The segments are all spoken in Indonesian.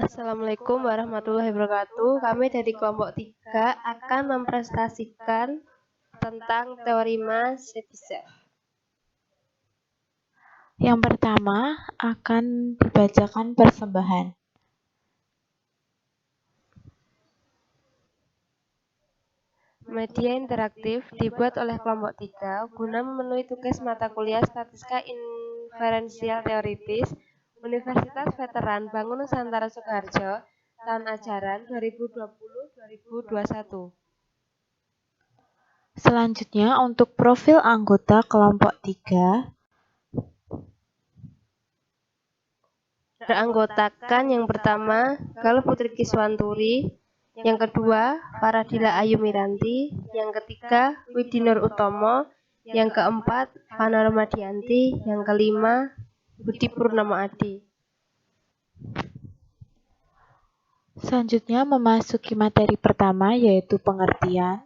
Assalamualaikum warahmatullahi wabarakatuh. Kami dari kelompok 3 akan mempresentasikan tentang teorema Chebyshev. Yang pertama akan dibacakan persembahan. Media interaktif dibuat oleh kelompok 3 guna memenuhi tugas mata kuliah Statistika Inferensial Teoritis Universitas Veteran Bangun Nusantara Sukoharjo tahun ajaran 2020-2021. Selanjutnya untuk profil anggota kelompok 3 beranggotakan yang pertama Galuh Putri Kiswanturi, yang kedua Faradila Ayu Miranti, yang ketiga Widi Nur Utomo, yang keempat Fana Romadianti, yang kelima Budi Purnomo Adi. Selanjutnya memasuki materi pertama yaitu pengertian.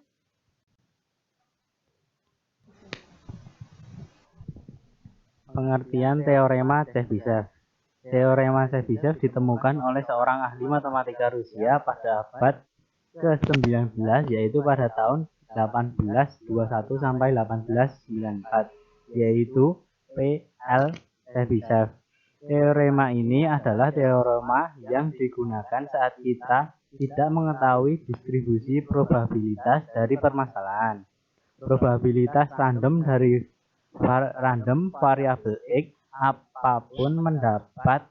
Pengertian teorema Chebyshev. Teorema Chebyshev ditemukan oleh seorang ahli matematika Rusia pada abad ke-19 yaitu pada tahun 1821 sampai 1894 yaitu P.L. Chebyshev. Teorema ini adalah teorema yang digunakan saat kita tidak mengetahui distribusi probabilitas dari permasalahan. Probabilitas random dari random variabel X apapun mendapat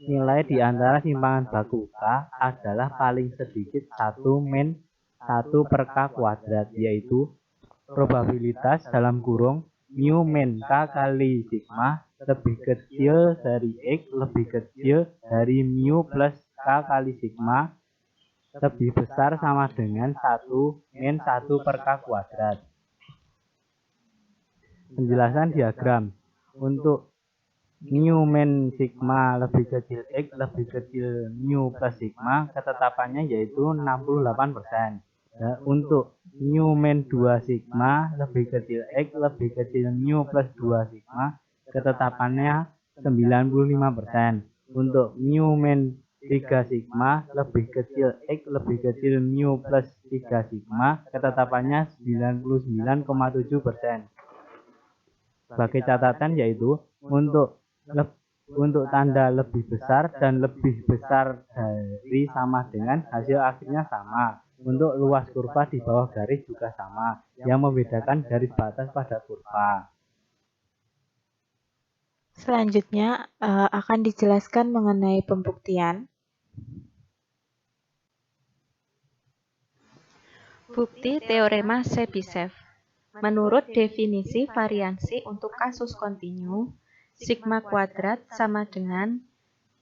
nilai di antara simpangan baku K adalah paling sedikit 1 min 1 per K kuadrat, yaitu probabilitas dalam kurung mu min K kali sigma lebih kecil dari X lebih kecil dari mu plus K kali sigma lebih besar sama dengan 1 min 1 per K kuadrat. Penjelasan diagram. Untuk mu min sigma lebih kecil X lebih kecil mu plus sigma, ketetapannya yaitu 68%. Untuk mu min 2 sigma lebih kecil X lebih kecil mu plus 2 sigma, ketetapannya 95%. Untuk mu min 3 sigma lebih kecil X lebih kecil mu plus 3 sigma, ketetapannya 99,7%. Sebagai catatan yaitu untuk tanda lebih besar dan lebih besar dari sama dengan hasil akhirnya sama. Untuk luas kurva di bawah garis juga sama. Yang membedakan garis batas pada kurva. Selanjutnya akan dijelaskan mengenai pembuktian. Bukti teorema Chebyshev. Menurut definisi variansi untuk kasus kontinu, sigma kuadrat sama dengan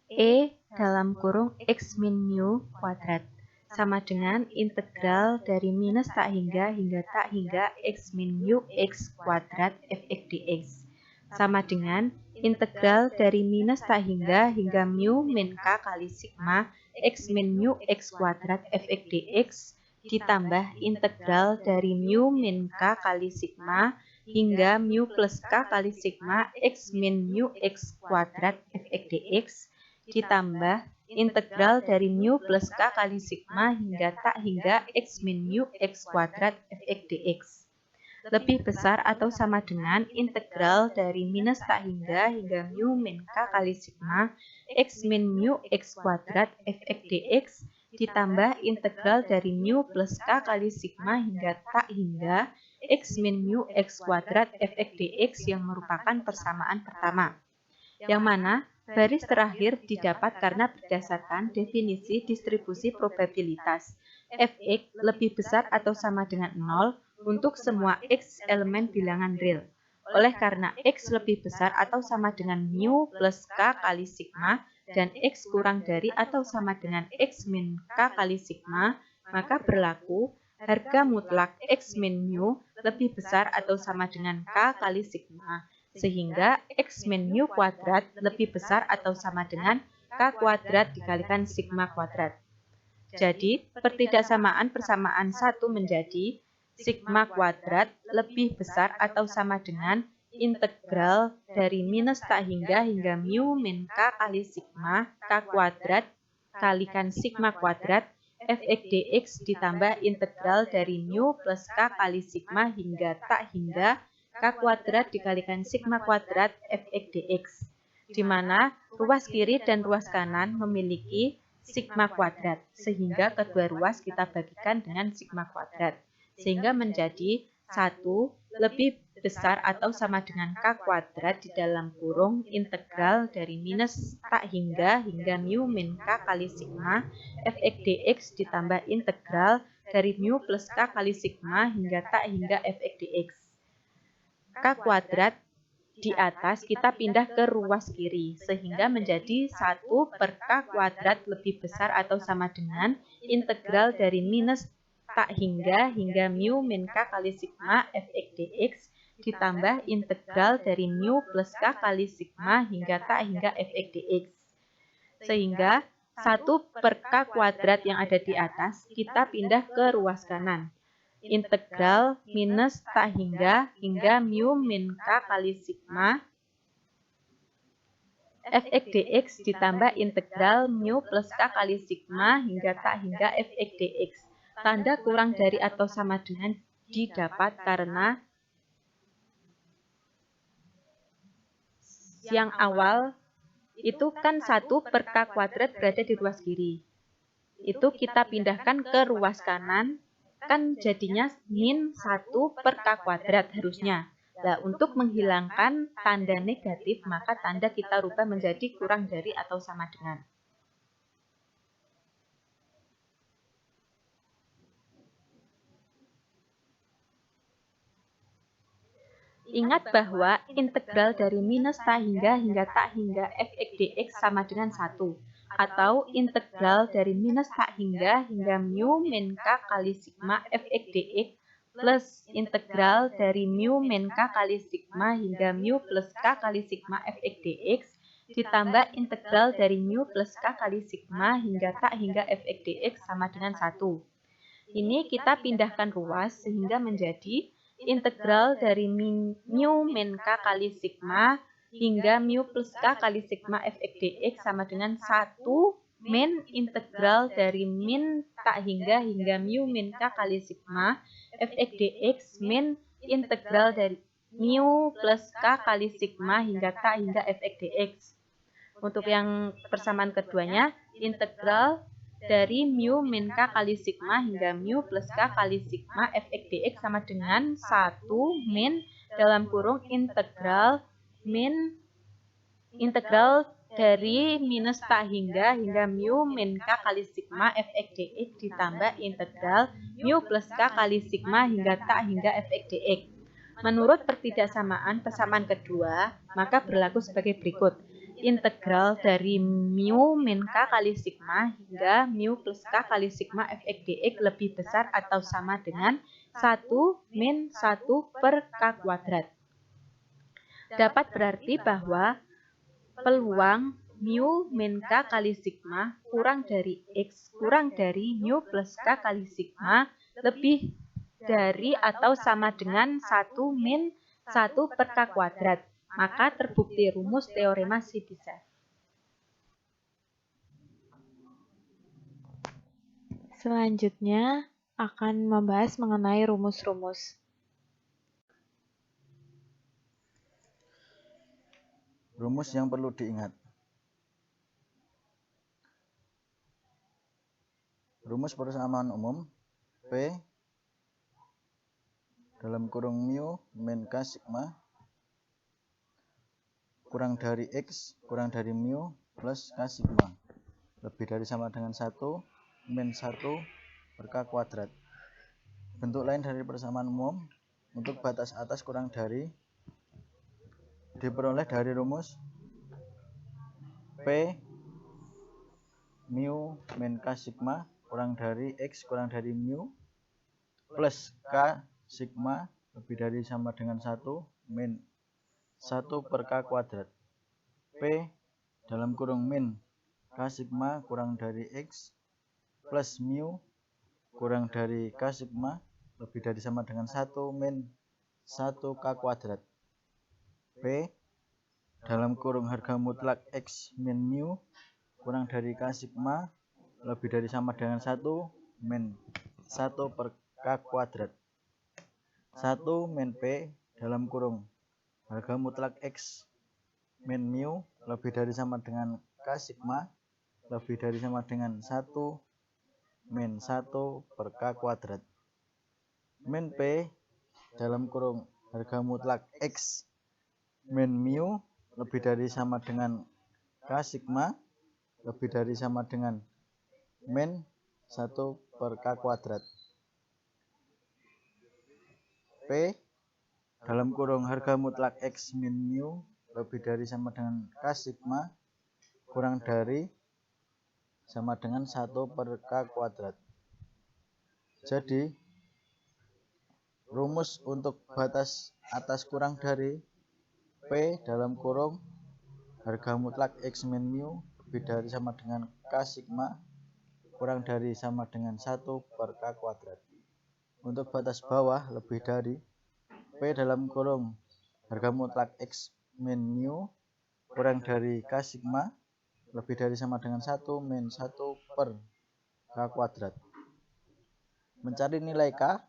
E dalam kurung X min mu kuadrat sama dengan integral dari minus tak hingga tak hingga X min mu X kuadrat fx dx sama dengan integral dari minus tak hingga mu min K kali sigma X min mu X kuadrat fx dx ditambah integral dari mu min K kali sigma hingga mu plus K kali sigma X min mu X kuadrat fx dx ditambah integral dari mu plus K kali sigma hingga X min mu X kuadrat fx dx lebih besar atau sama dengan integral dari minus tak hingga mu min K kali sigma X min mu X kuadrat fx dx ditambah integral dari mu plus K kali sigma tak hingga X min mu X kuadrat fx dx yang merupakan persamaan pertama, yang mana baris terakhir didapat karena berdasarkan definisi distribusi probabilitas fx lebih besar atau sama dengan 0 untuk semua x elemen bilangan real. Oleh karena x lebih besar atau sama dengan mu plus K kali sigma dan x kurang dari atau sama dengan x min K kali sigma, maka berlaku harga mutlak x min mu lebih besar atau sama dengan K kali sigma, sehingga x min mu kuadrat lebih besar atau sama dengan K kuadrat dikalikan sigma kuadrat. Jadi, pertidaksamaan persamaan 1 menjadi sigma kuadrat lebih besar atau sama dengan integral dari minus tak hingga mu min K kali sigma K kuadrat kalikan sigma kuadrat fx dx ditambah integral dari mu plus k kali sigma hingga tak hingga k kuadrat dikalikan sigma kuadrat fx dx, di mana ruas kiri dan ruas kanan memiliki sigma kuadrat, sehingga kedua ruas kita bagikan dengan sigma kuadrat, sehingga menjadi 1 lebih besar atau sama dengan k kuadrat di dalam kurung integral dari minus tak hingga mu min k kali sigma fx dx ditambah integral dari mu plus k kali sigma hingga tak hingga fx dx. K kuadrat di atas kita pindah ke ruas kiri, sehingga menjadi 1 per k kuadrat lebih besar atau sama dengan integral dari minus tak hingga mu min k kali sigma fx dx ditambah integral dari mu plus k kali sigma hingga tak hingga fx dx. Sehingga 1 per k kuadrat yang ada di atas kita pindah ke ruas kanan. Integral minus tak hingga mu min k kali sigma fx dx ditambah integral mu plus k kali sigma hingga tak hingga fx dx. Tanda kurang dari atau sama dengan didapat karena yang awal itu kan 1 per k kuadrat berada di ruas kiri. Itu kita pindahkan ke ruas kanan, kan jadinya min 1 per k kuadrat harusnya. Nah, untuk menghilangkan tanda negatif, maka tanda kita rubah menjadi kurang dari atau sama dengan. Ingat bahwa integral dari minus tak hingga tak hingga fx dx sama dengan 1. Atau integral dari minus tak hingga mu min k kali sigma fx dx plus integral dari mu min k kali sigma hingga mu plus k kali sigma fx dx ditambah integral dari mu plus k kali sigma hingga tak hingga fx dx sama dengan 1. Ini kita pindahkan ruas sehingga menjadi integral dari mu min k kali sigma hingga mu plus k kali sigma fx dx sama dengan 1 min integral dari min tak hingga mu min k kali sigma fx dx min integral dari mu plus k kali sigma hingga tak hingga fx dx. Untuk yang persamaan keduanya, integral dari mu min k kali sigma hingga mu plus k kali sigma fx dx sama dengan 1 min dalam kurung integral dari minus tak hingga mu min k kali sigma fx dx ditambah integral mu plus k kali sigma hingga tak hingga fx dx. Menurut pertidaksamaan persamaan kedua, maka berlaku sebagai berikut. Integral dari mu min k kali sigma hingga mu plus k kali sigma fx dx lebih besar atau sama dengan 1 min 1 per k kuadrat. Dapat berarti bahwa peluang mu min k kali sigma kurang dari x kurang dari mu plus k kali sigma lebih dari atau sama dengan 1 min 1 per k kuadrat. Maka terbukti rumus teorema Chebyshev. Selanjutnya akan membahas mengenai rumus-rumus. Rumus yang perlu diingat. Rumus persamaan umum P dalam kurung mu min k sigma kurang dari x kurang dari mu plus k sigma lebih dari sama dengan 1 min 1 per k kuadrat. Bentuk lain dari persamaan umum untuk batas atas kurang dari diperoleh dari rumus P mu min k sigma kurang dari x kurang dari mu plus k sigma lebih dari sama dengan 1 min 1 per k kuadrat. P dalam kurung min k sigma kurang dari x plus mu kurang dari k sigma lebih dari sama dengan 1 min 1 k kuadrat. P dalam kurung harga mutlak x min mu kurang dari k sigma lebih dari sama dengan 1 min 1 per K kuadrat. 1 min P dalam kurung harga mutlak X min mu lebih dari sama dengan K sigma lebih dari sama dengan 1 min 1 per K kuadrat. Min P dalam kurung harga mutlak X min mu lebih dari sama dengan K sigma lebih dari sama dengan min 1 per K kuadrat. P dalam kurung harga mutlak X min mu lebih dari sama dengan K sigma kurang dari sama dengan 1 per K kuadrat. Jadi rumus untuk batas atas kurang dari P dalam kurung harga mutlak X min mu lebih dari sama dengan K sigma kurang dari sama dengan 1 per K kuadrat. Untuk batas bawah lebih dari P dalam kurung harga mutlak X min mu kurang dari K sigma lebih dari sama dengan 1 min 1 per K kuadrat. Mencari nilai K,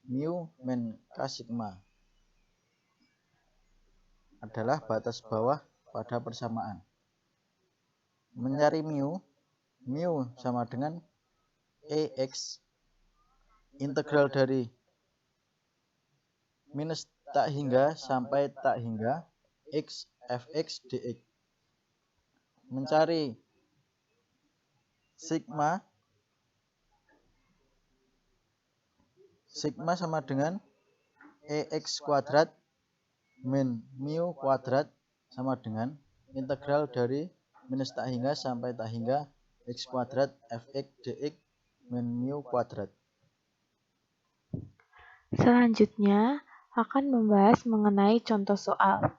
mu min K sigma adalah batas bawah pada persamaan. Mencari mu sama dengan EX integral dari minus tak hingga sampai tak hingga X fx dx. Mencari sigma sama dengan EX kuadrat min mu kuadrat sama dengan integral dari minus tak hingga sampai tak hingga X kuadrat fx dx min mu kuadrat. Selanjutnya akan membahas mengenai contoh soal.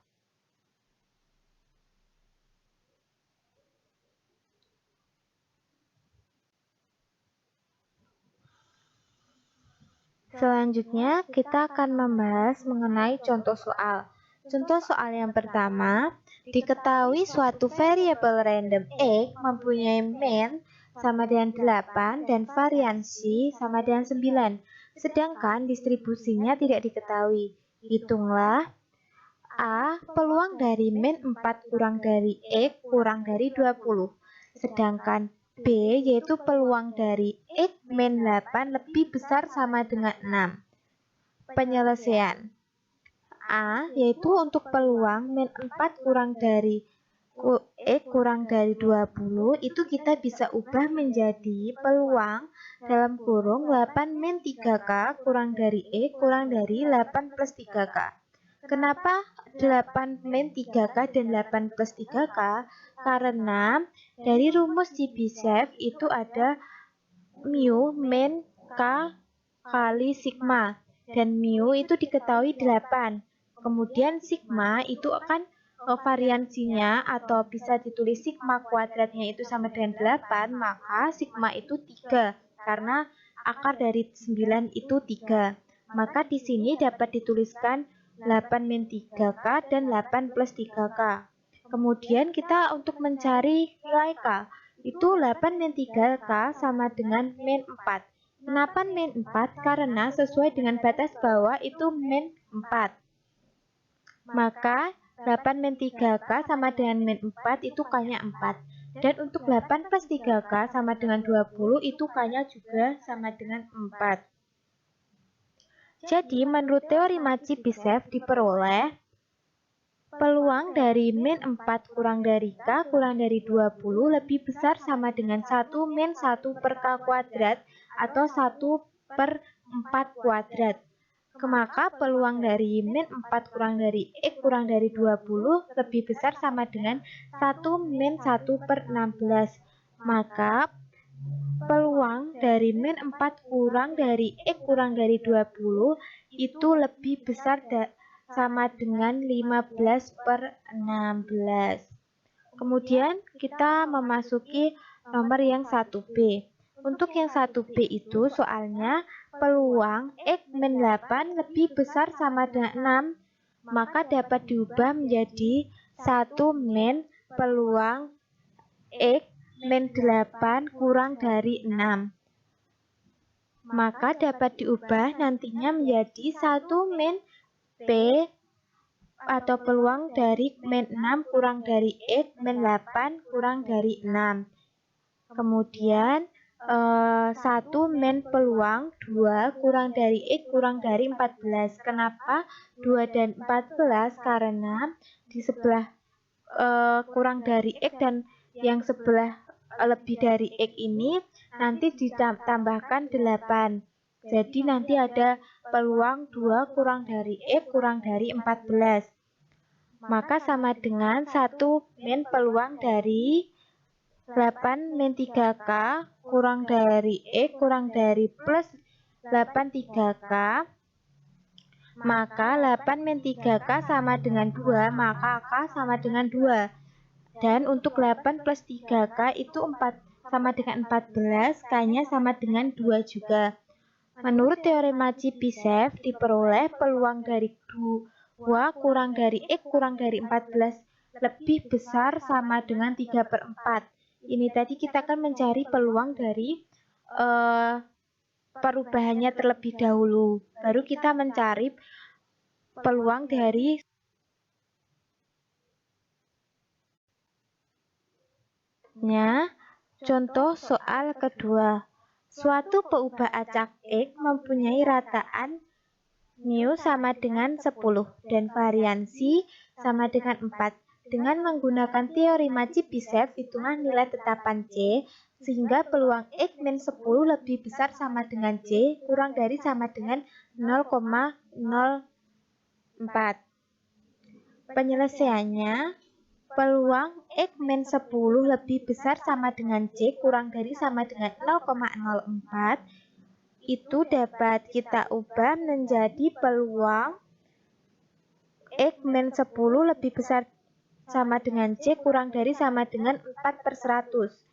Selanjutnya, kita akan membahas mengenai contoh soal. Contoh soal yang pertama, diketahui suatu variabel random X mempunyai min sama dengan 8 dan variansi sama dengan 9, sedangkan distribusinya tidak diketahui. Hitunglah A. Peluang dari min 4 kurang dari X kurang dari 20, sedangkan B yaitu peluang dari X min 8 lebih besar sama dengan 6. Penyelesaian A yaitu untuk peluang min 4 kurang dari X kurang dari 20 itu kita bisa ubah menjadi peluang dalam kurung 8 min 3K kurang dari X kurang dari 8 plus 3K. Kenapa 8 min 3K dan 8 plus 3K? Karena dari rumus Chebyshev itu ada mu min K kali sigma, dan mu itu diketahui 8. Kemudian sigma itu akan variansinya atau bisa ditulis sigma kuadratnya itu sama dengan 8, maka sigma itu 3 karena akar dari 9 itu 3. Maka di sini dapat dituliskan 8 min 3K dan 8 plus 3K. Kemudian kita untuk mencari nilai K, itu 8 min 3K sama dengan min 4. Kenapa min 4? Karena sesuai dengan batas bawah itu min 4. Maka 8 min 3K sama dengan min 4 itu K-nya 4. Dan untuk 8 plus 3K sama dengan 20 itu K-nya juga sama dengan 4. Jadi, menurut teori Chebyshev diperoleh peluang dari min 4 kurang dari K kurang dari 20 lebih besar sama dengan 1 min 1 per K kuadrat atau 1 per 4 kuadrat. Maka peluang dari min 4 kurang dari X kurang dari 20 lebih besar sama dengan 1 min 1 per 16. Maka peluang dari min 4 kurang dari X kurang dari 20 itu lebih besar sama dengan 15 per 16. Kemudian kita memasuki nomor yang 1B. Untuk yang 1B itu soalnya peluang X min 8 lebih besar sama dengan 6, maka dapat diubah menjadi 1 min peluang X min 8 kurang dari 6. Maka dapat diubah nantinya menjadi 1 min P atau peluang dari min 6 kurang dari X min 8 kurang dari 6. Kemudian 1 min peluang 2 kurang dari X kurang dari 14. Kenapa 2 dan 14? Karena di sebelah kurang dari X dan yang sebelah lebih dari X ini nanti ditambahkan 8. Jadi nanti ada peluang 2 kurang dari X kurang dari 14. Maka sama dengan 1 min peluang dari 8 min 3K kurang dari X kurang dari plus 8 3K. Maka 8 min 3K sama dengan 2, maka K sama dengan 2. Dan untuk 8 plus 3K itu 4 sama dengan 14, K-nya sama dengan 2 juga. Menurut teorema Chebyshev diperoleh peluang dari 2 kurang dari X kurang dari 14 lebih besar sama dengan 3/4. Ini tadi kita akan mencari peluang dari perubahannya terlebih dahulu. Baru kita mencari peluang dari contoh soal kedua. Suatu peubah acak X mempunyai rataan mu sama dengan 10 dan variansi sama dengan 4. Dengan menggunakan teorema Chebyshev, hitungan nilai tetapan C, sehingga peluang X min 10 lebih besar sama dengan C kurang dari sama dengan 0,04. Penyelesaiannya, peluang X min 10 lebih besar sama dengan C kurang dari sama dengan 0,04 itu dapat kita ubah menjadi peluang X min 10 lebih besar sama dengan C kurang dari sama dengan 4/100.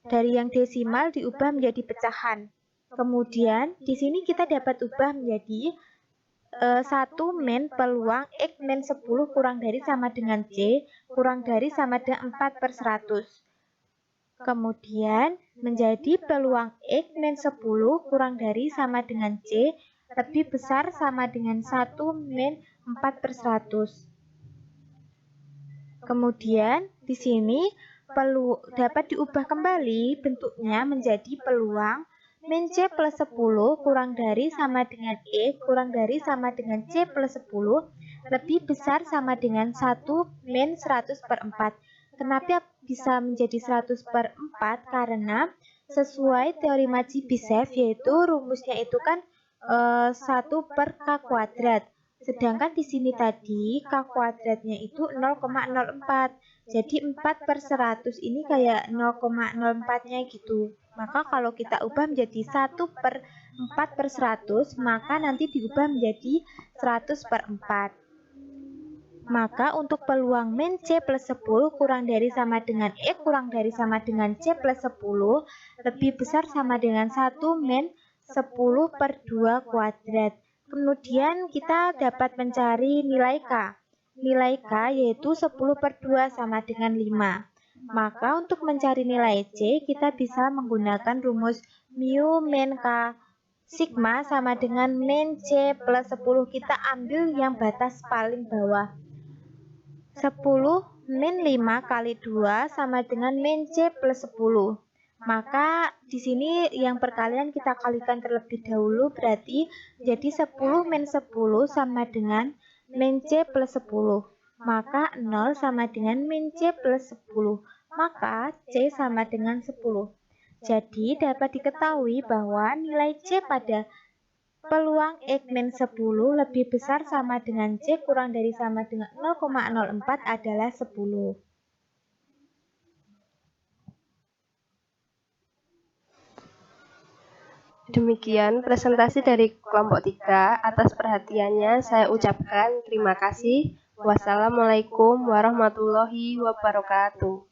Dari yang desimal diubah menjadi pecahan. Kemudian di sini kita dapat ubah menjadi 1 min peluang X min 10 kurang dari sama dengan C kurang dari sama dengan 4/100. Kemudian menjadi peluang X min 10 kurang dari sama dengan C lebih besar sama dengan 1 min 4/100. Kemudian di sini dapat diubah kembali bentuknya menjadi peluang min C plus 10 kurang dari sama dengan E kurang dari sama dengan C plus 10 lebih besar sama dengan 1 min 100/4. Kenapa bisa menjadi 100/4? Karena sesuai teorema Chebyshev yaitu rumusnya itu kan 1/K kuadrat. Sedangkan di sini tadi K kuadratnya itu 0,04. Jadi 4/100 ini kayak 0,04-nya gitu. Maka kalau kita ubah menjadi 1/4/100, maka nanti diubah menjadi 100/4. Maka untuk peluang min C plus 10 kurang dari sama dengan E kurang dari sama dengan C plus 10 lebih besar sama dengan 1 min 10/2 kuadrat. Kemudian kita dapat mencari nilai K. Nilai K yaitu 10/2 sama dengan 5. Maka untuk mencari nilai C, kita bisa menggunakan rumus mu min K sigma sama dengan min C plus 10. Kita ambil yang batas paling bawah. 10 min 5 kali 2 sama dengan min C plus 10. Maka di sini yang perkalian kita kalikan terlebih dahulu, berarti jadi 10 min 10 sama dengan min C plus 10. Maka 0 sama dengan min C plus 10. Maka C sama dengan 10. Jadi dapat diketahui bahwa nilai C pada peluang X min 10 lebih besar sama dengan C kurang dari sama dengan 0,04 adalah 10. Demikian presentasi dari kelompok 3. Atas perhatiannya saya ucapkan terima kasih. Wassalamualaikum warahmatullahi wabarakatuh.